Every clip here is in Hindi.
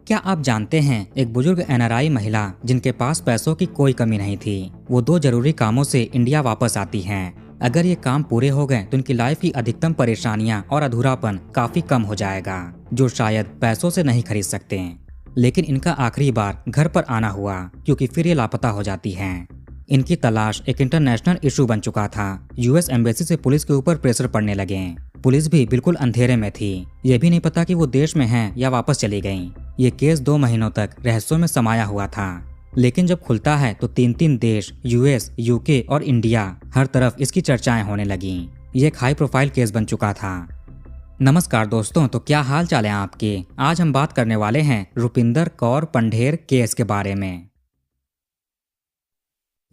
क्या आप जानते हैं एक बुजुर्ग एनआरआई महिला जिनके पास पैसों की कोई कमी नहीं थी, वो 2 जरूरी कामों से इंडिया वापस आती हैं। अगर ये काम पूरे हो गए तो उनकी लाइफ की अधिकतम परेशानियां और अधूरापन काफी कम हो जाएगा, जो शायद पैसों से नहीं खरीद सकते। लेकिन इनका आखिरी बार घर पर आना हुआ क्योंकि फिर ये लापता हो जाती हैं। इनकी तलाश एक इंटरनेशनल इशू बन चुका था। यूएस एम्बेसी से पुलिस के ऊपर प्रेशर पड़ने लगे। पुलिस भी बिल्कुल अंधेरे में थी, ये भी नहीं पता कि वो देश में हैं या वापस चली गईं। ये केस 2 महीनों तक रहस्यों में समाया हुआ था, लेकिन जब खुलता है तो 3 देश यूएस, यूके और इंडिया, हर तरफ इसकी चर्चाएं होने लगी। ये एक हाई प्रोफाइल केस बन चुका था। नमस्कार दोस्तों, तो क्या हाल चाल है आपके। आज हम बात करने वाले हैं रुपिंदर कौर पंढेर केस के बारे में।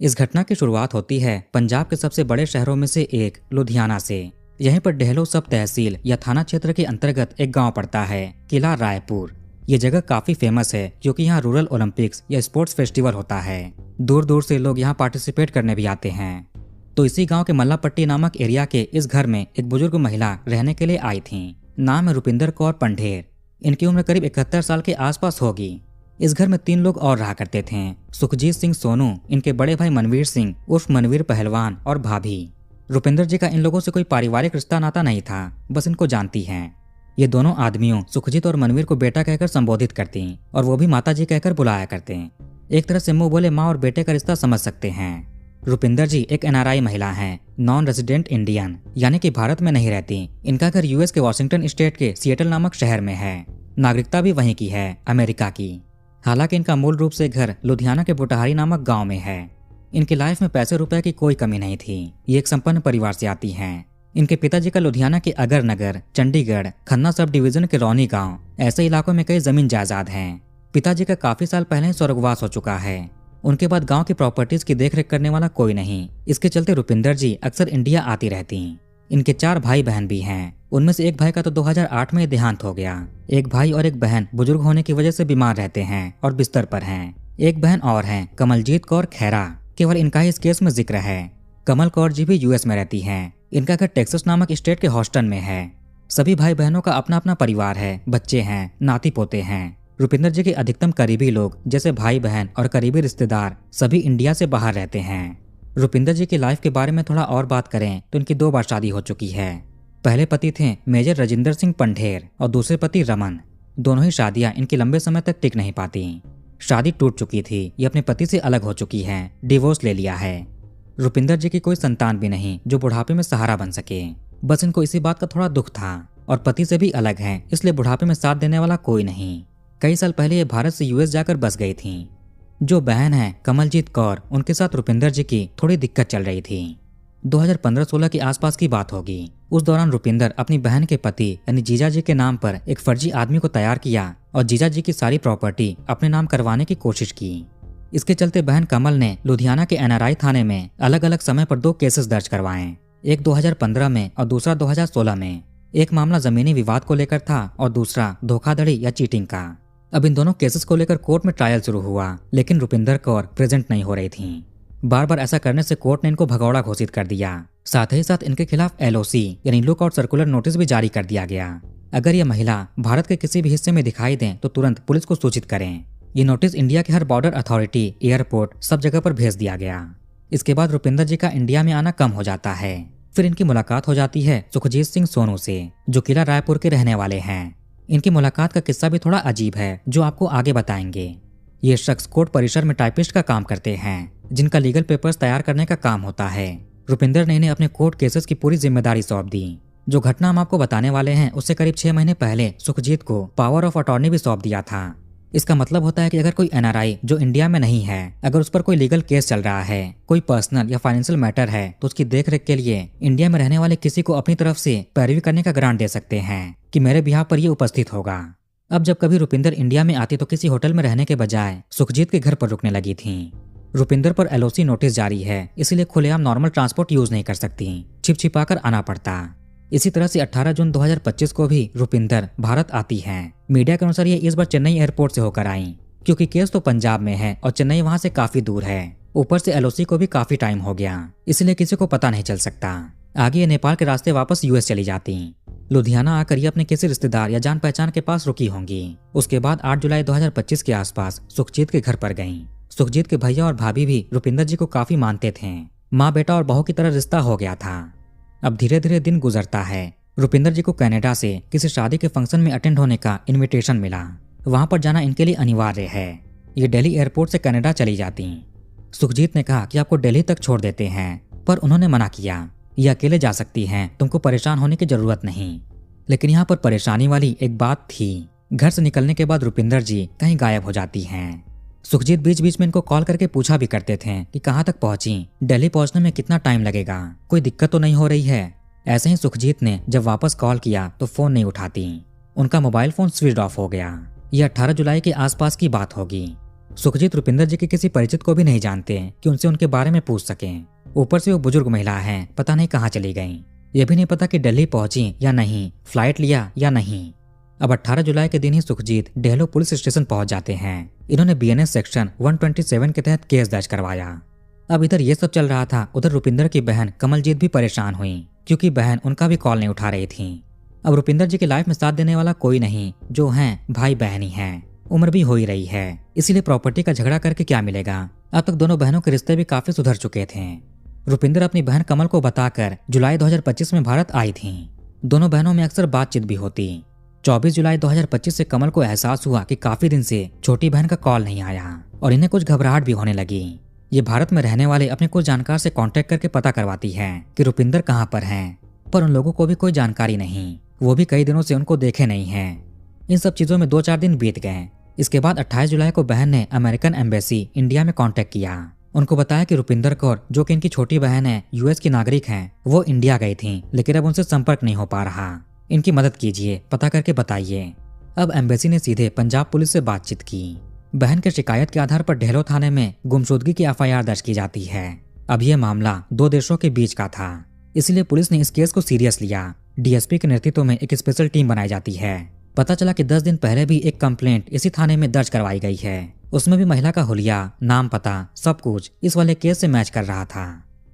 इस घटना की शुरुआत होती है पंजाब के सबसे बड़े शहरों में से एक लुधियाना से। यहीं पर डेहलो सब तहसील या थाना क्षेत्र के अंतर्गत एक गांव पड़ता है, किला रायपुर। ये जगह काफी फेमस है क्योंकि यहाँ रूरल ओलंपिक्स या स्पोर्ट्स फेस्टिवल होता है। दूर दूर से लोग यहाँ पार्टिसिपेट करने भी आते हैं। तो इसी गांव के मल्लापट्टी नामक एरिया के इस घर में एक बुजुर्ग महिला रहने के लिए आई थी। नाम है रुपिंदर कौर पंढेर। इनकी उम्र करीब 71 साल के आसपास होगी। इस घर में 3 लोग और रहा करते थे, सुखजीत सिंह सोनू, इनके बड़े भाई मनवीर सिंह उर्फ मनवीर पहलवान और भाभी। रुपिंदर जी का इन लोगों से कोई पारिवारिक रिश्ता नाता नहीं था, बस इनको जानती हैं। ये दोनों आदमियों सुखजीत और मनवीर को बेटा कहकर संबोधित करती और वो भी माता जी कहकर बुलाया करते। एक तरह से मुंह बोले माँ और बेटे का रिश्ता समझ सकते हैं। रुपिंदर जी एक एनआरआई महिला हैं, नॉन रेजिडेंट इंडियन, यानी कि भारत में नहीं रहती। इनका घर यूएस के वॉशिंगटन स्टेट के सिएटल नामक शहर में है। नागरिकता भी वहीं की है, अमेरिका की। हालांकि इनका मूल रूप से घर लुधियाना के बुटहारी नामक गांव में है। इनकी लाइफ में पैसे रुपए की कोई कमी नहीं थी। ये एक संपन्न परिवार से आती हैं। इनके पिताजी का लुधियाना के अगर नगर, चंडीगढ़, खन्ना सब डिवीजन के रौनी गांव, ऐसे इलाकों में कई जमीन जायदाद हैं। पिताजी का काफी साल पहले ही स्वर्गवास हो चुका है। उनके बाद गांव की प्रॉपर्टीज की देखरेख करने वाला कोई नहीं। इसके चलते रुपिंदर जी अक्सर इंडिया आती रहती। इनके 4 भाई बहन भी हैं। उनमें से एक भाई का तो 2008 में देहांत हो गया। एक भाई और एक बहन बुजुर्ग होने की वजह से बीमार रहते हैं और बिस्तर पर हैं। एक बहन और हैं, कमलजीत कौर खैरा। केवल इनका ही इस केस में जिक्र है। कमल कौर जी भी यूएस में रहती हैं। इनका घर टेक्सास नामक स्टेट के हॉस्टन में है। सभी भाई बहनों का अपना अपना परिवार है, बच्चे हैं, नाती पोते हैं। रुपिंदर जी के अधिकतम करीबी लोग जैसे भाई बहन और करीबी रिश्तेदार सभी इंडिया से बाहर रहते हैं। रुपिंदर जी की लाइफ के बारे में थोड़ा और बात करें तो इनकी 2 बार शादी हो चुकी है। पहले पति थे मेजर राजेंद्र सिंह पंढेर और दूसरे पति रमन। दोनों ही शादियां इनकी लंबे समय तक टिक नहीं पाती। शादी टूट चुकी थी, ये अपने पति से अलग हो चुकी हैं, डिवोर्स ले लिया है। रुपिंदर जी की कोई संतान भी नहीं जो बुढ़ापे में सहारा बन सके। बस इनको इसी बात का थोड़ा दुख था और पति से भी अलग हैं, इसलिए बुढ़ापे में साथ देने वाला कोई नहीं। कई साल पहले ये भारत से यूएस जाकर बस गई थी। जो बहन है कमलजीत कौर, उनके साथ रुपिंदर जी की थोड़ी दिक्कत चल रही थी। 2015-16 के आसपास की बात होगी। उस दौरान रुपिंदर अपनी बहन के पति यानी जीजा जी के नाम पर एक फर्जी आदमी को तैयार किया और जीजा जी की सारी प्रॉपर्टी अपने नाम करवाने की कोशिश की। इसके चलते बहन कमल ने लुधियाना के एनआरआई थाने में अलग अलग समय पर 2 केसेस दर्ज करवाए। एक 2015 में और दूसरा 2016 में। एक मामला जमीनी विवाद को लेकर था और दूसरा धोखाधड़ी या चीटिंग का। अब इन दोनों केसेस को लेकर कोर्ट में ट्रायल शुरू हुआ, लेकिन रुपिंदर कौर प्रेजेंट नहीं हो रही थी। बार बार ऐसा करने से कोर्ट ने इनको भगौड़ा घोषित कर दिया। साथ ही साथ इनके खिलाफ एलओसी यानी लुक आउट सर्कुलर नोटिस भी जारी कर दिया गया। अगर ये महिला भारत के किसी भी हिस्से में दिखाई दें तो तुरंत पुलिस को सूचित करें। ये नोटिस इंडिया के हर बॉर्डर अथॉरिटी, एयरपोर्ट, सब जगह पर भेज दिया गया। इसके बाद रुपिंदर जी का इंडिया में आना कम हो जाता है। फिर इनकी मुलाकात हो जाती है सुखजीत सिंह सोनू से, जो किला रायपुर के रहने वाले हैं। इनकी मुलाकात का किस्सा भी थोड़ा अजीब है, जो आपको आगे बताएंगे। ये शख्स कोर्ट परिसर में टाइपिस्ट का काम करते हैं, जिनका लीगल पेपर्स तैयार करने का काम होता है। रुपिंदर ने इन्हें अपने कोर्ट केसेस की पूरी जिम्मेदारी सौंप दी। जो घटना हम आपको बताने वाले हैं उससे करीब 6 महीने पहले सुखजीत को पावर ऑफ अटॉर्नी भी सौंप दिया था। इसका मतलब होता है कि अगर कोई एनआरआई जो इंडिया में नहीं है, अगर उस पर कोई लीगल केस चल रहा है, कोई पर्सनल या फाइनेंशियल मैटर है, तो उसकी देखरेख के लिए इंडिया में रहने वाले किसी को अपनी तरफ से पैरवी करने का ग्रांट दे सकते हैं कि मेरे बिहार पर ये उपस्थित होगा। अब जब कभी रुपिंदर इंडिया में आती तो किसी होटल में रहने के बजाय सुखजीत के घर पर रुकने लगी थी। रुपिंदर पर एलओसी नोटिस जारी है, इसलिए खुलेआम नॉर्मल ट्रांसपोर्ट यूज नहीं कर सकती, छिप छिपाकर आना पड़ता। इसी तरह से 18 जून 2025 को भी रुपिंदर भारत आती हैं। मीडिया के अनुसार ये इस बार चेन्नई एयरपोर्ट से होकर आई, क्योंकि केस तो पंजाब में है और चेन्नई वहां से काफी दूर है। ऊपर से एलओसी को भी काफी टाइम हो गया, इसलिए किसी को पता नहीं चल सकता। आगे ये नेपाल के रास्ते वापस यूएस चली जाती। लुधियाना आकर ये अपने किसी रिश्तेदार या जान पहचान के पास रुकी होंगी। उसके बाद 8 जुलाई 2025 के आसपास सुखजीत के घर पर गईं। सुखजीत के भैया और भाभी भी रुपिंदर जी को काफी मानते थे। माँ बेटा और बहू की तरह रिश्ता हो गया था। अब धीरे धीरे दिन गुजरता है। रुपिंदर जी को कनाडा से किसी शादी के फंक्शन में अटेंड होने का इनविटेशन मिला। वहां पर जाना इनके लिए अनिवार्य है। ये दिल्ली एयरपोर्ट से कनाडा चली जाती। सुखजीत ने कहा कि आपको दिल्ली तक छोड़ देते हैं, पर उन्होंने मना किया। ये अकेले जा सकती हैं, तुमको परेशान होने की जरूरत नहीं। लेकिन यहाँ पर परेशानी वाली एक बात थी। घर से निकलने के बाद रुपिंदर जी कहीं गायब हो जाती हैं। सुखजीत बीच बीच में इनको कॉल करके पूछा भी करते थे कि कहाँ तक पहुंची, दिल्ली पहुंचने में कितना टाइम लगेगा, कोई दिक्कत तो नहीं हो रही है। ऐसे ही सुखजीत ने जब वापस कॉल किया तो फोन नहीं उठाती। उनका मोबाइल फोन स्विच ऑफ हो गया। ये 18 जुलाई के आसपास की बात होगी। सुखजीत रुपिंदर जी के किसी परिचित को भी नहीं जानते कि उनसे उनके बारे में पूछ सकें। ऊपर से वो बुजुर्ग महिला है, पता नहीं कहाँ चली गईं। ये भी नहीं पता कि दिल्ली पहुंची या नहीं, फ्लाइट लिया या नहीं। अब 18 जुलाई के दिन ही सुखजीत डेहलो पुलिस स्टेशन पहुंच जाते हैं। इन्होंने बीएनएस सेक्शन 127 के तहत केस दर्ज करवाया। अब इधर ये सब चल रहा था, उधर रुपिंदर की बहन कमलजीत भी परेशान हुई, क्योंकि बहन उनका भी कॉल नहीं उठा रही थी। अब रुपिंदर जी की लाइफ में साथ देने वाला कोई नहीं, जो हैं भाई बहन ही हैं। उम्र भी हो ही रही है, इसीलिए प्रॉपर्टी का झगड़ा करके क्या मिलेगा। अब तक दोनों बहनों के रिश्ते भी काफी सुधर चुके थे। रुपिंदर अपनी बहन कमल को बताकर जुलाई 2025 में भारत आई थी। दोनों बहनों में अक्सर बातचीत भी होती। 24 जुलाई 2025 से कमल को एहसास हुआ कि काफी दिन से छोटी बहन का कॉल नहीं आया और इन्हें कुछ घबराहट भी होने लगी। ये भारत में रहने वाले अपने कुछ जानकार से कांटेक्ट करके पता करवाती है कि रुपिंदर कहाँ पर हैं, पर उन लोगों को भी कोई जानकारी नहीं। वो भी कई दिनों से उनको देखे नहीं हैं। इन सब चीजों में 2-4 दिन बीत गए। इसके बाद 28 जुलाई को बहन ने अमेरिकन एम्बेसी इंडिया में कांटेक्ट किया। उनको बताया कि रुपिंदर कौर, जो कि इनकी छोटी बहन है, यूएस की नागरिक हैं, वो इंडिया गई थी, लेकिन अब उनसे संपर्क नहीं हो पा रहा। इनकी मदद कीजिए, पता करके बताइए। अब एम्बेसी ने सीधे पंजाब पुलिस से बातचीत की। बहन के शिकायत के आधार पर डेहलो थाने में गुमशुदगी की एफआईआर दर्ज की जाती है। अब यह मामला 2 देशों के बीच का था, इसलिए पुलिस ने इस केस को सीरियस लिया। डीएसपी के नेतृत्व में एक स्पेशल टीम बनाई जाती है। पता चला कि 10 दिन पहले भी एक कंप्लेंट इसी थाने में दर्ज करवाई गई है। उसमें भी महिला का हुलिया, नाम, पता सब कुछ इस वाले केस से मैच कर रहा था।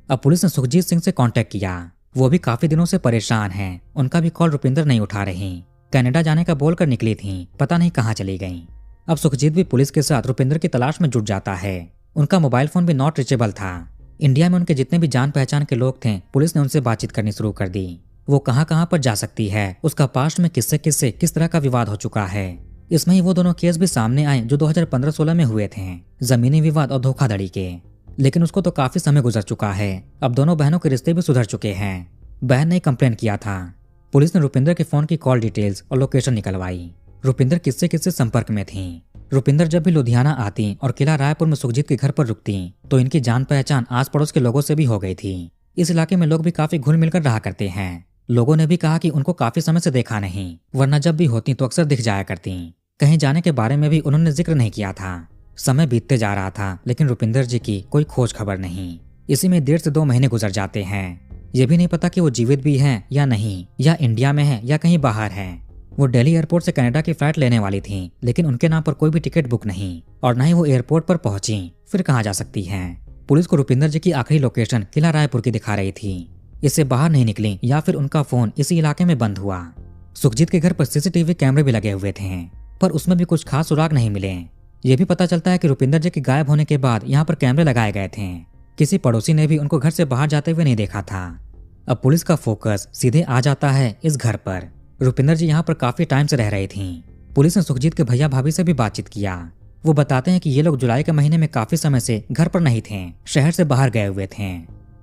अब पुलिस ने सुखजीत सिंह से कांटेक्ट किया। वो भी काफी दिनों से परेशान हैं। उनका भी कॉल रुपिंदर नहीं उठा रही। कनाडा जाने का बोलकर निकली थी, पता नहीं कहाँ चली गईं। अब सुखजीत भी पुलिस के साथ रुपिंदर की तलाश में जुट जाता है। उनका मोबाइल फोन भी नॉट रीचेबल था। इंडिया में उनके जितने भी जान पहचान के लोग थे, पुलिस ने उनसे बातचीत करनी शुरू कर दी। वो कहाँ कहाँ पर जा सकती है, उसका पास्ट में किससे किससे किस तरह का विवाद हो चुका है। इसमें ही वो दोनों केस भी सामने आए जो 2015-16 में हुए थे, जमीनी विवाद और धोखाधड़ी के। लेकिन उसको तो काफी समय गुजर चुका है। अब दोनों बहनों के रिश्ते भी सुधर चुके हैं। बहन ने कंप्लेन किया था। पुलिस ने रुपिंदर के फोन की कॉल डिटेल्स और लोकेशन निकलवाई। रुपिंदर किससे किससे संपर्क में थी। रुपिंदर जब भी लुधियाना आती और किला रायपुर में सुखजीत के घर पर रुकती, तो इनकी जान पहचान आस पड़ोस के लोगों से भी हो गई थी। इस इलाके में लोग भी काफी घुल मिलकर रहा करते हैं। लोगों ने भी कहा कि उनको काफी समय से देखा नहीं, वरना जब भी होती तो अक्सर दिख जाया करती। कहीं जाने के बारे में भी उन्होंने जिक्र नहीं किया था। समय बीतते जा रहा था, लेकिन रुपिंदर जी की कोई खोज खबर नहीं। इसी में 1.5 से 2 महीने गुजर जाते हैं। ये भी नहीं पता कि वो जीवित भी हैं या नहीं, या इंडिया में है या कहीं बाहर है। वो दिल्ली एयरपोर्ट से कनाडा की फ्लाइट लेने वाली थी, लेकिन उनके नाम पर कोई भी टिकट बुक नहीं, और न ही वो एयरपोर्ट पर पहुंची। फिर कहाँ जा सकती हैं? पुलिस को रुपिंदर जी की आखिरी लोकेशन किला रायपुर की दिखा रही थी। इससे बाहर नहीं निकली, या फिर उनका फोन इसी इलाके में बंद हुआ। सुखजीत के घर पर सीसीटीवी कैमरे भी लगे हुए थे, पर उसमें भी कुछ खास सुराग नहीं मिले। ये भी पता चलता है कि रुपिंदर जी के गायब होने के बाद यहाँ पर कैमरे लगाए गए थे। किसी पड़ोसी ने भी उनको घर से बाहर जाते हुए नहीं देखा था। अब पुलिस का फोकस सीधे आ जाता है इस घर पर। रुपिंदर जी यहाँ पर काफी टाइम से रह रही थी। पुलिस ने सुखजीत के भैया भाभी से भी बातचीत किया। वो बताते हैं कि ये लोग जुलाई के महीने में काफी समय से घर पर नहीं थे, शहर से बाहर गए हुए थे।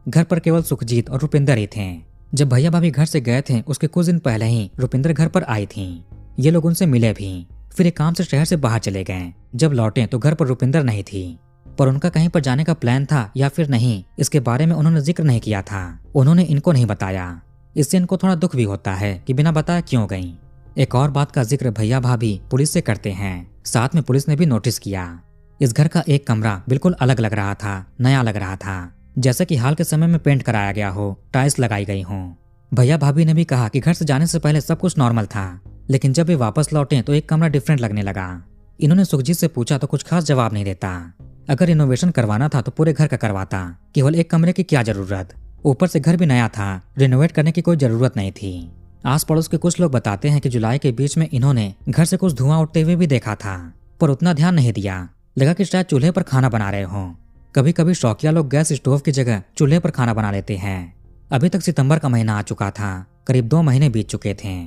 घर पर केवल सुखजीत और रुपिंदर ही थे। जब भैया भाभी घर से गए थे, उसके कुछ दिन पहले ही रुपिंदर घर पर आई थी। ये लोग उनसे मिले भी, फिर एक काम से शहर से बाहर चले गए। जब लौटे तो घर पर रुपिंदर नहीं थी, पर उनका कहीं पर जाने का प्लान था या फिर नहीं, इसके बारे में उन्होंने जिक्र नहीं किया था। उन्होंने इनको नहीं बताया। इससे इनको थोड़ा दुख भी होता है कि बिना बताए क्यों गईं। एक और बात का जिक्र भैया भाभी पुलिस से करते हैं। साथ में पुलिस ने भी नोटिस किया, इस घर का एक कमरा बिल्कुल अलग लग रहा था, नया लग रहा था, जैसे कि हाल के समय में पेंट कराया गया हो, टाइल्स लगाई गई हों। भैया भाभी ने भी कहा कि घर से जाने से पहले सब कुछ नॉर्मल था, लेकिन जब वे वापस लौटे तो एक कमरा डिफरेंट लगने लगा। इन्होंने सुखजीत से पूछा तो कुछ खास जवाब नहीं देता। अगर रिनोवेशन करवाना था तो पूरे घर का करवाता, केवल एक कमरे की क्या जरूरत। ऊपर से घर भी नया था, रिनोवेट करने की कोई जरूरत नहीं थी। आस पड़ोस के कुछ लोग बताते हैं कि जुलाई के बीच में इन्होंने घर से कुछ धुआं उठते हुए भी देखा था, पर उतना ध्यान नहीं दिया। लगा कि शायद चूल्हे पर खाना बना रहे हों। कभी कभी शौकिया लोग गैस स्टोव की जगह चूल्हे पर खाना बना लेते हैं। अभी तक सितंबर का महीना आ चुका था, करीब 2 महीने बीत चुके थे,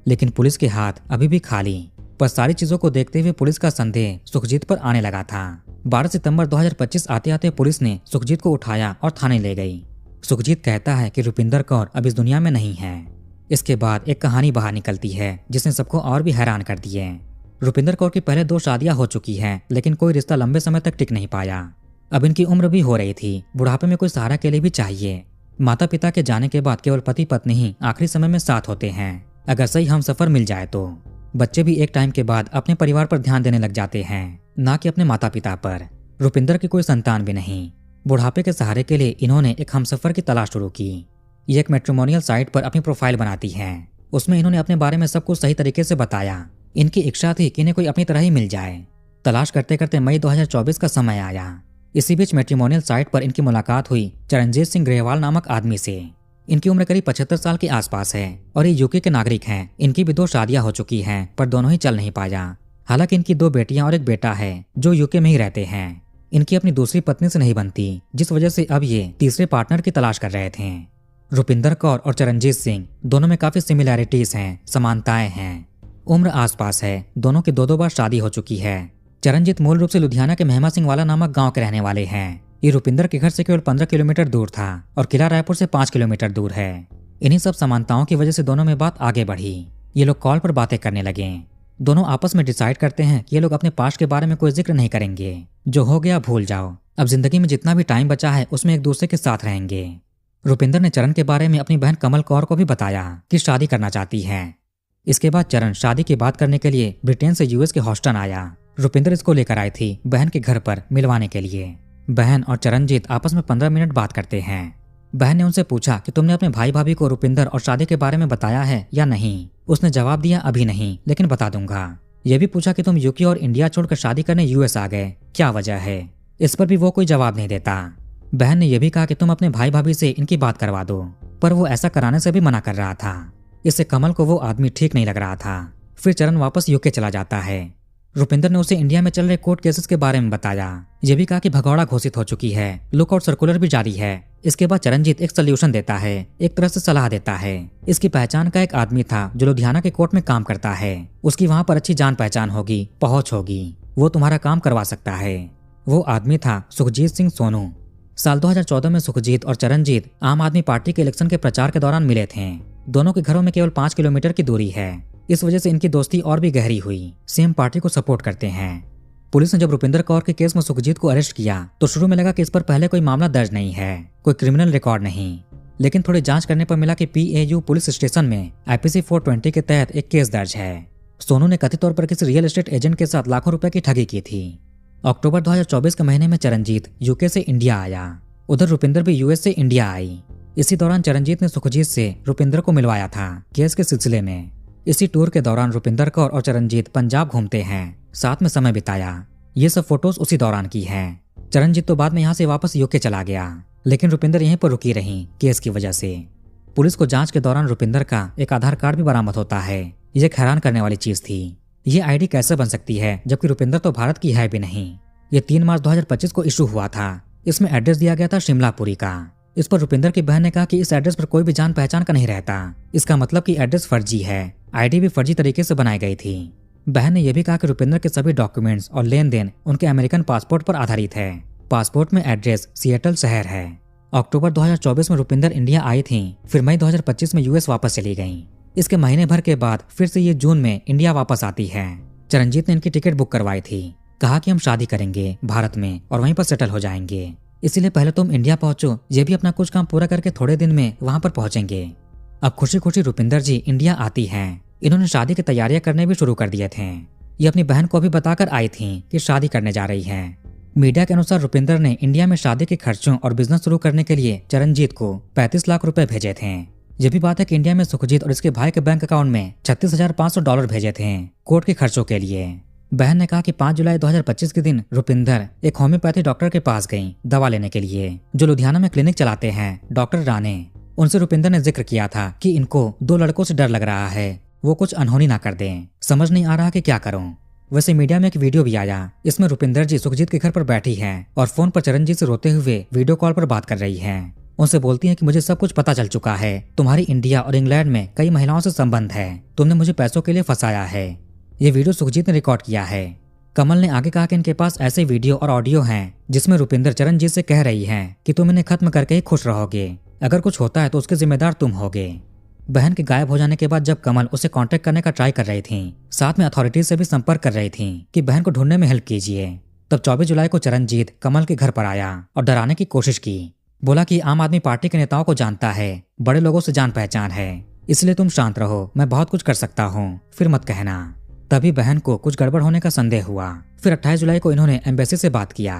लेकिन पुलिस के हाथ अभी भी खाली। पर सारी चीजों को देखते हुए पुलिस का संदेह सुखजीत पर आने लगा था। 12 सितंबर 2025 आते आते पुलिस ने सुखजीत को उठाया और थाने ले गई। सुखजीत कहता है कि रुपिंदर कौर अब इस दुनिया में नहीं है। इसके बाद एक कहानी बाहर निकलती है जिसने सबको और भी हैरान कर दिए। रुपिंदर कौर की पहले 2 शादियां हो चुकी हैं, लेकिन कोई रिश्ता लंबे समय तक टिक नहीं पाया। अब इनकी उम्र भी हो रही थी, बुढ़ापे में कोई सहारा के लिए भी चाहिए। माता पिता के जाने के बाद केवल पति पत्नी ही आखिरी समय में साथ होते हैं, अगर सही हमसफर मिल जाए तो। बच्चे भी एक टाइम के बाद अपने परिवार पर ध्यान देने लग जाते हैं, ना कि अपने माता पिता पर। रुपिंदर की कोई संतान भी नहीं। बुढ़ापे के सहारे के लिए इन्होंने एक हमसफर की तलाश शुरू की। ये एक मैट्रिमोनियल साइट पर अपनी प्रोफाइल बनाती है। उसमें इन्होंने अपने बारे में सब कुछ सही तरीके से बताया। इनकी इच्छा थी कि इन्हें कोई अपनी तरह ही मिल जाए। तलाश करते करते मई 2024 का समय आया। इसी बीच मैट्रिमोनियल साइट पर इनकी मुलाकात हुई चरणजीत सिंह ग्रेवाल नामक आदमी से। इनकी उम्र करीब 75 साल के आसपास है और ये यूके के नागरिक हैं। इनकी भी 2 शादियां हो चुकी हैं, पर दोनों ही चल नहीं पाया। हालांकि इनकी 2 बेटियां और एक बेटा है जो यूके में ही रहते हैं। इनकी अपनी दूसरी पत्नी से नहीं बनती, जिस वजह से अब ये तीसरे पार्टनर की तलाश कर रहे थे। रुपिंदर कौर और चरणजीत सिंह दोनों में काफी सिमिलैरिटीज हैं, समानताएं हैं। उम्र आसपास है, दोनों की 2 बार शादी हो चुकी है। चरणजीत मूल रूप से लुधियाना के महिमा सिंह वाला नामक गांव के रहने वाले हैं। ये रुपिंदर के घर से केवल 15 किलोमीटर दूर था और किला रायपुर से 5 किलोमीटर दूर है। इन्हीं सब समानताओं की वजह से दोनों में बात आगे बढ़ी। ये लोग कॉल पर बातें करने लगे। दोनों आपस में डिसाइड करते हैं कि ये लोग अपने पास्ट के बारे में कोई जिक्र नहीं करेंगे। जो हो गया भूल जाओ। अब जिंदगी में जितना भी टाइम बचा है उसमें एक दूसरे के साथ रहेंगे। रुपिंदर ने चरण के बारे में अपनी बहन कमल कौर को भी बताया कि शादी करना चाहती है। इसके बाद चरण शादी की बात करने के लिए ब्रिटेन से यूएस के हॉस्टन आया। रुपिंदर इसको लेकर आई थी बहन के घर पर मिलवाने के लिए। बहन और चरणजीत आपस में 15 मिनट बात करते हैं। बहन ने उनसे पूछा कि तुमने अपने भाई भाभी को रुपिंदर और शादी के बारे में बताया है या नहीं। उसने जवाब दिया अभी नहीं, लेकिन बता दूंगा। यह भी पूछा कि तुम यूके और इंडिया छोड़कर शादी करने यूएस आ गए, क्या वजह है। इस पर भी वो कोई जवाब नहीं देता। बहन ने यह भी कहा कि तुम अपने भाई भाभी से इनकी बात करवा दो, पर वो ऐसा कराने से भी मना कर रहा था। इससे कमल को वो आदमी ठीक नहीं लग रहा था। फिर चरण वापस यूके चला जाता है। रुपिंदर ने उसे इंडिया में चल रहे कोर्ट केसेस के बारे में बताया। यह भी कहा कि भगौड़ा घोषित हो चुकी है, लुकआउट सर्कुलर भी जारी है। इसके बाद चरणजीत एक सोल्यूशन देता है, एक तरह से सलाह देता है। इसकी पहचान का एक आदमी था जो लुधियाना के कोर्ट में काम करता है। उसकी वहां पर अच्छी जान पहचान होगी, पहुंच होगी, वो तुम्हारा काम करवा सकता है। वो आदमी था सुखजीत सिंह सोनू। साल 2014 में सुखजीत और चरणजीत आम आदमी पार्टी के इलेक्शन के प्रचार के दौरान मिले थे। दोनों के घरों में केवल 5 किलोमीटर की दूरी है। इस वजह से इनकी दोस्ती और भी गहरी हुई। सेम पार्टी को सपोर्ट करते हैं। पुलिस ने जब रुपिंदर कौर के केस में सुखजीत को अरेस्ट किया तो शुरू में लगा कि इस पर पहले कोई मामला दर्ज नहीं है, कोई क्रिमिनल रिकॉर्ड नहीं। लेकिन थोड़ी जांच करने पर मिला कि PAU पुलिस स्टेशन में IPC 420 के तहत एक केस दर्ज है। सोनू ने कथित तौर पर किसी रियल एस्टेट एजेंट के साथ लाखों रुपए की ठगी की थी। अक्टूबर 2024 के महीने में चरणजीत यूके से इंडिया आया। उधर रुपिंदर भी यूएस से इंडिया आई। इसी दौरान चरणजीत ने सुखजीत से रुपिंदर को मिलवाया था केस के सिलसिले में। इसी टूर के दौरान रुपिंदर कौर और चरणजीत पंजाब घूमते हैं, साथ में समय बिताया। ये सब फोटोज उसी दौरान की हैं। चरणजीत तो बाद में यहाँ से वापस यूके चला गया, लेकिन रुपिंदर यहीं पर रुकी रही केस की वजह से। पुलिस को जांच के दौरान रुपिंदर का एक आधार कार्ड भी बरामद होता है। ये एक हैरान करने वाली चीज थी। ये आईडी कैसे बन सकती है जबकि रुपिंदर तो भारत की है भी नहीं। ये 3 मार्च 2025 को इशू हुआ था। इसमें एड्रेस दिया गया था शिमलापुरी का। इस पर रुपिंदर की बहन ने कहा कि इस एड्रेस पर कोई भी जान पहचान का नहीं रहता। इसका मतलब कि एड्रेस फर्जी है। आईडी भी फर्जी तरीके से बनाई गई थी। बहन ने यह भी कहा कि रुपिंदर के सभी डॉक्यूमेंट्स और लेन देन उनके अमेरिकन पासपोर्ट पर आधारित है। पासपोर्ट में एड्रेस सिएटल शहर है। अक्टूबर 2024 में रुपिंदर इंडिया आई थी, फिर मई 2025 में यूएस वापस चली गईं। इसके महीने भर के बाद फिर से ये जून में इंडिया वापस आती है। चरणजीत ने इनकी टिकट बुक करवाई थी। कहा कि हम शादी करेंगे भारत में और वहीं पर सेटल हो जाएंगे, इसीलिए पहले तुम इंडिया पहुंचो, ये भी अपना कुछ काम पूरा करके थोड़े दिन में वहां पर पहुंचेंगे। अब खुशी खुशी रुपिंदर जी इंडिया आती हैं। इन्होंने शादी की तैयारियां करने भी शुरू कर दिए थे। ये अपनी बहन को भी बताकर आई थी कि शादी करने जा रही हैं। मीडिया के अनुसार रुपिंदर ने इंडिया में शादी के खर्चों और बिजनेस शुरू करने के लिए चरणजीत को 35 लाख रुपए भेजे थे। यह भी बात है कि इंडिया में सुखजीत और इसके भाई के बैंक अकाउंट में $36,500 भेजे थे कोर्ट के खर्चों के लिए। बहन ने कहा कि 5 जुलाई 2025 के दिन रुपिंदर एक होम्योपैथी डॉक्टर के पास गई दवा लेने के लिए, जो लुधियाना में क्लिनिक चलाते हैं, डॉक्टर राणे। उनसे रुपिंदर ने जिक्र किया था कि इनको 2 लड़कों से डर लग रहा है, वो कुछ अनहोनी ना कर दें। समझ नहीं आ रहा कि क्या करूं। वैसे मीडिया में एक वीडियो भी आया, इसमें रुपिंदर जी सुखजीत के घर पर बैठी हैं और फोन पर चरणजीत से रोते हुए वीडियो कॉल पर बात कर रही हैं। उनसे बोलती हैं कि मुझे सब कुछ पता चल चुका है, तुम्हारी इंडिया और इंग्लैंड में कई महिलाओं से संबंध है, तुमने मुझे पैसों के लिए फंसाया है। ये वीडियो सुखजीत ने रिकॉर्ड किया है। कमल ने आगे कहा कि इनके पास ऐसे वीडियो और ऑडियो हैं जिसमें रुपिंदर चरणजीत से कह रही हैं कि तुम इन्हें खत्म करके ही खुश रहोगे, अगर कुछ होता है तो उसके जिम्मेदार तुम होगे। बहन के गायब हो जाने के बाद जब कमल उसे कांटेक्ट करने का ट्राई कर रही थी, साथ में अथॉरिटीज से भी संपर्क कर रही थी कि बहन को ढूंढने में हेल्प कीजिए, तब 24 जुलाई को चरणजीत कमल के घर पर आया और डराने की कोशिश की। बोला कि आम आदमी पार्टी के नेताओं को जानता है, बड़े लोगों से जान पहचान है, इसलिए तुम शांत रहो, मैं बहुत कुछ कर सकता हूँ, फिर मत कहना। तभी बहन को कुछ गड़बड़ होने का संदेह हुआ। फिर 28 जुलाई को इन्होंने एम्बेसी से बात किया।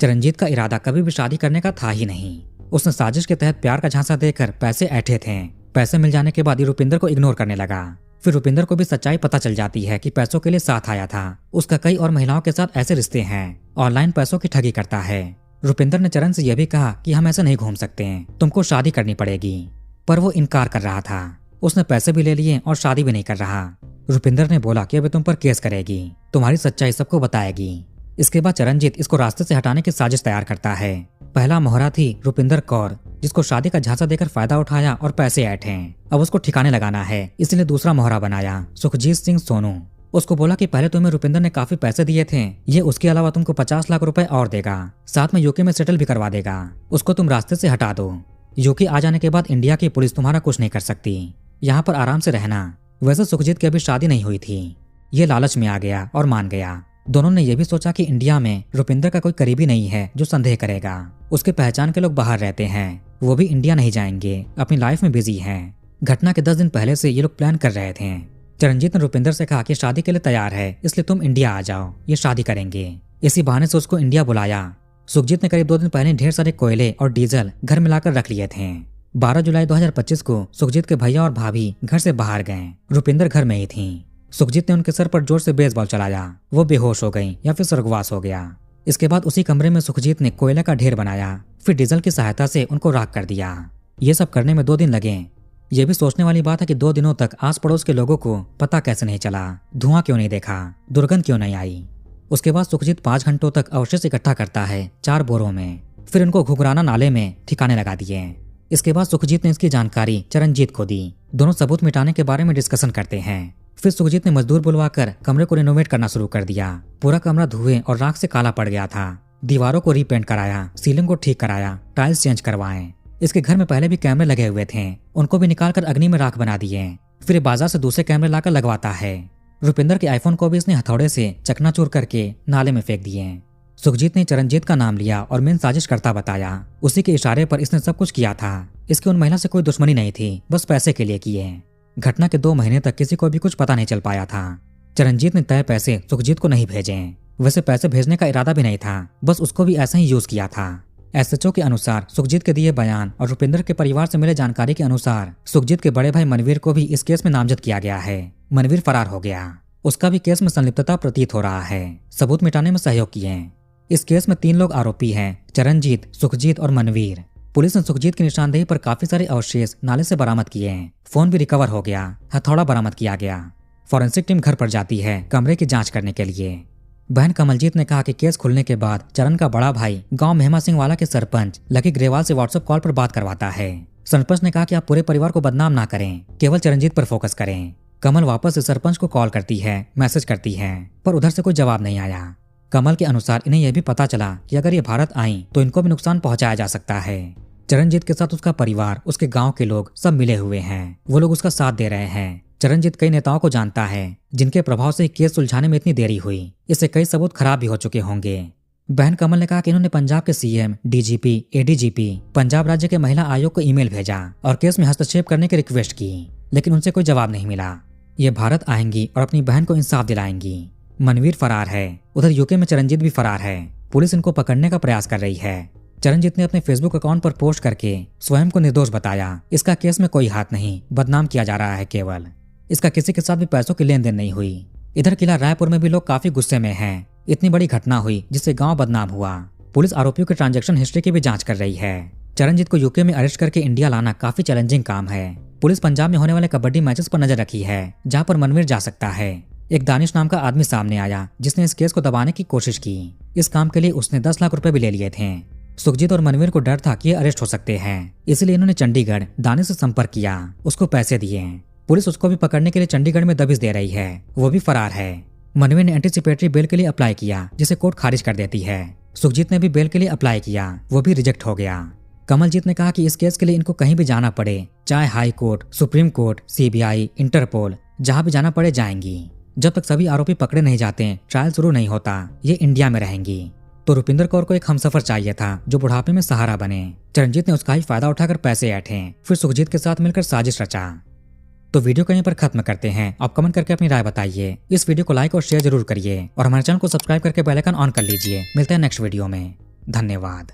चरणजीत का इरादा कभी भी शादी करने का था ही नहीं। उसने साजिश के तहत प्यार का झांसा देकर पैसे ऐंठे थे। पैसे मिल जाने के बाद ये रुपिंदर को इग्नोर करने लगा। फिर रुपिंदर को भी सच्चाई पता चल जाती है कि पैसों के लिए साथ आया था। उसका कई और महिलाओं के साथ ऐसे रिश्ते हैं, ऑनलाइन पैसों की ठगी करता है। रुपिंदर ने चरण से यह भी कहा कि हम ऐसे नहीं घूम सकते हैं, तुमको शादी करनी पड़ेगी, पर वो इनकार कर रहा था। उसने पैसे भी ले लिए और शादी भी नहीं कर रहा। रुपिंदर ने बोला कि अब तुम पर केस करेगी, तुम्हारी सच्चाई सबको बताएगी। इसके बाद चरणजीत इसको रास्ते से हटाने की साजिश तैयार करता है। पहला मोहरा थी रुपिंदर कौर, जिसको शादी का झांसा देकर फायदा उठाया और पैसे ऐंठे। अब उसको ठिकाने लगाना है, इसलिए दूसरा मोहरा बनाया सुखजीत सिंह सोनू। उसको बोला कि पहले तुम्हें रुपिंदर ने काफी पैसे दिए थे, ये उसके अलावा तुमको 50 लाख रुपए और देगा, साथ में यूके में सेटल भी करवा देगा। उसको तुम रास्ते से हटा दो। यूके आ जाने के बाद इंडिया की पुलिस तुम्हारा कुछ नहीं कर सकती, यहाँ पर आराम से रहना। वैसे सुखजीत की अभी शादी नहीं हुई थी। ये लालच में आ गया और मान गया। दोनों ने यह भी सोचा कि इंडिया में रुपिंदर का कोई करीबी नहीं है जो संदेह करेगा। उसके पहचान के लोग बाहर रहते हैं, वो भी इंडिया नहीं जाएंगे, अपनी लाइफ में बिजी हैं। घटना के 10 दिन पहले से ये लोग प्लान कर रहे थे। चरणजीत ने रुपिंदर से कहा कि शादी के लिए तैयार है, इसलिए तुम इंडिया आ जाओ, ये शादी करेंगे। इसी बहाने से उसको इंडिया बुलाया। सुखजीत ने करीब 2 दिन पहले ढेर सारे कोयले और डीजल घर मिलाकर रख लिए थे। 12 जुलाई 2025 को सुखजीत के भैया और भाभी घर से बाहर गए। रुपिंदर घर में ही थी। सुखजीत ने उनके सर पर जोर से बेसबॉल चलाया, वो बेहोश हो गई या फिर स्वर्गवास हो गया। इसके बाद उसी कमरे में सुखजीत ने कोयले का ढेर बनाया, फिर डीजल की सहायता से उनको राख कर दिया। ये सब करने में 2 दिन लगे। ये भी सोचने वाली बात है कि 2 दिनों तक आस पड़ोस के लोगों को पता कैसे नहीं चला, धुआं क्यों नहीं देखा, दुर्गंध क्यों नहीं आई। उसके बाद सुखजीत 5 घंटों तक अवशेष इकट्ठा करता है 4 बोरों में, फिर उनको घुघराना नाले में ठिकाने लगा दिए। इसके बाद सुखजीत ने इसकी जानकारी चरणजीत को दी। दोनों सबूत मिटाने के बारे में डिस्कशन करते हैं। फिर सुखजीत ने मजदूर बुलवाकर कमरे को रिनोवेट करना शुरू कर दिया। पूरा कमरा धुएं और राख से काला पड़ गया था। दीवारों को रीपेंट कराया, सीलिंग को ठीक कराया, टाइल्स चेंज करवाए। इसके घर में पहले भी कैमरे लगे हुए थे, उनको भी निकालकर अग्नि में राख बना दिए। फिर बाजार से दूसरे कैमरे लाकर लगवाता है। रुपिंदर के आईफोन को भी इसने हथौड़े से चकनाचूर करके नाले में फेंक दिए। सुखजीत ने चरणजीत का नाम लिया और मेन साजिश करता बताया। उसी के इशारे पर इसने सब कुछ किया था। इसकी उन महिला से कोई दुश्मनी नहीं थी, बस पैसे के लिए किए। घटना के 2 महीने तक किसी को भी कुछ पता नहीं चल पाया था। चरणजीत ने तय पैसे सुखजीत को नहीं भेजे। वैसे पैसे भेजने का इरादा भी नहीं था, बस उसको भी ऐसा ही यूज किया था। एसएचओ के अनुसार सुखजीत के दिए बयान और रुपिंदर के परिवार से मिले जानकारी के अनुसार सुखजीत के बड़े भाई मनवीर को भी इस केस में नामजद किया गया है। मनवीर फरार हो गया, उसका भी केस में संलिप्तता प्रतीत हो रहा है। सबूत मिटाने में सहयोग किए। इस केस में 3 लोग आरोपी हैं, चरणजीत, सुखजीत और मनवीर। पुलिस ने सुखजीत की निशानदेही पर काफी सारे अवशेष नाले से बरामद किए हैं। फोन भी रिकवर हो गया, हथौड़ा बरामद किया गया। फॉरेंसिक टीम घर पर जाती है कमरे की जांच करने के लिए। बहन कमलजीत ने कहा कि केस खुलने के बाद चरण का बड़ा भाई गांव मेहमा सिंह वाला के सरपंच लकी ग्रेवाल से व्हाट्सएप कॉल पर बात करवाता है। सरपंच ने कहा कि आप पूरे परिवार को बदनाम ना करें, केवल चरणजीत पर फोकस करें। कमल वापस से सरपंच को कॉल करती है, मैसेज करती है, पर उधर से कोई जवाब नहीं आया। कमल के अनुसार इन्हें यह भी पता चला कि अगर ये भारत आई तो इनको भी नुकसान पहुंचाया जा सकता है। चरणजीत के साथ उसका परिवार, उसके गांव के लोग सब मिले हुए हैं, वो लोग उसका साथ दे रहे हैं। चरणजीत कई नेताओं को जानता है जिनके प्रभाव से केस सुलझाने में इतनी देरी हुई। इससे कई सबूत खराब भी हो चुके होंगे। बहन कमल ने कहा कि इन्होंने पंजाब के सीएम, डीजीपी, एडीजीपी, पंजाब राज्य के महिला आयोग को ईमेल भेजा और केस में हस्तक्षेप करने की रिक्वेस्ट की, लेकिन उनसे कोई जवाब नहीं मिला। ये भारत आएंगी और अपनी बहन को इंसाफ दिलाएंगी। मनवीर फरार है, उधर यूके में चरणजीत भी फरार है। पुलिस इनको पकड़ने का प्रयास कर रही है। चरणजीत ने अपने फेसबुक अकाउंट पर पोस्ट करके स्वयं को निर्दोष बताया। इसका केस में कोई हाथ नहीं, बदनाम किया जा रहा है केवल। इसका किसी के साथ भी पैसों की लेन देन नहीं हुई। इधर किला रायपुर में भी लोग काफी गुस्से में हैं। इतनी बड़ी घटना हुई जिससे गांव बदनाम हुआ। पुलिस आरोपियों के ट्रांजैक्शन हिस्ट्री की भी जांच कर रही है। चरणजीत को यूके में अरेस्ट करके इंडिया लाना काफी चैलेंजिंग काम है। पुलिस पंजाब में होने वाले कबड्डी मैचेस पर नजर रखी है, जहां पर मनवीर जा सकता है। एक दानिश नाम का आदमी सामने आया जिसने इस केस को दबाने की कोशिश की। इस काम के लिए उसने 10 लाख रुपए भी ले लिए थे। सुखजीत और मनवीर को डर था कि ये अरेस्ट हो सकते हैं, इसलिए इन्होंने चंडीगढ़ दानिश से संपर्क किया, उसको पैसे दिए। पुलिस उसको भी पकड़ने के लिए चंडीगढ़ में दबिश दे रही है, वो भी फरार है। मनवीर ने एंटीसिपेटरी बेल के लिए अप्लाई किया, जिसे कोर्ट खारिज कर देती है। सुखजीत ने भी बेल के लिए अप्लाई किया, वो भी रिजेक्ट हो गया। कमलजीत ने कहा कि इस केस के लिए इनको कहीं भी जाना पड़े, चाहे high court, supreme court, CBI, Interpol, जहां भी जाना पड़े जाएंगी। जब तक सभी आरोपी पकड़े नहीं जाते, ट्रायल शुरू नहीं होता, ये इंडिया में रहेंगी। तो रुपिंदर कौर को एक हमसफर चाहिए था जो बुढ़ापे में सहारा बने। चरणजीत ने उसका ही फायदा उठाकर पैसे ऐंठे, फिर सुखजीत के साथ मिलकर साजिश रचा। तो वीडियो को यहीं पर खत्म करते हैं। आप कमेंट करके अपनी राय बताइए। इस वीडियो को लाइक और शेयर जरूर करिए और हमारे चैनल को सब्सक्राइब करके बेल आइकन ऑन कर लीजिए। मिलते हैं नेक्स्ट वीडियो में। धन्यवाद।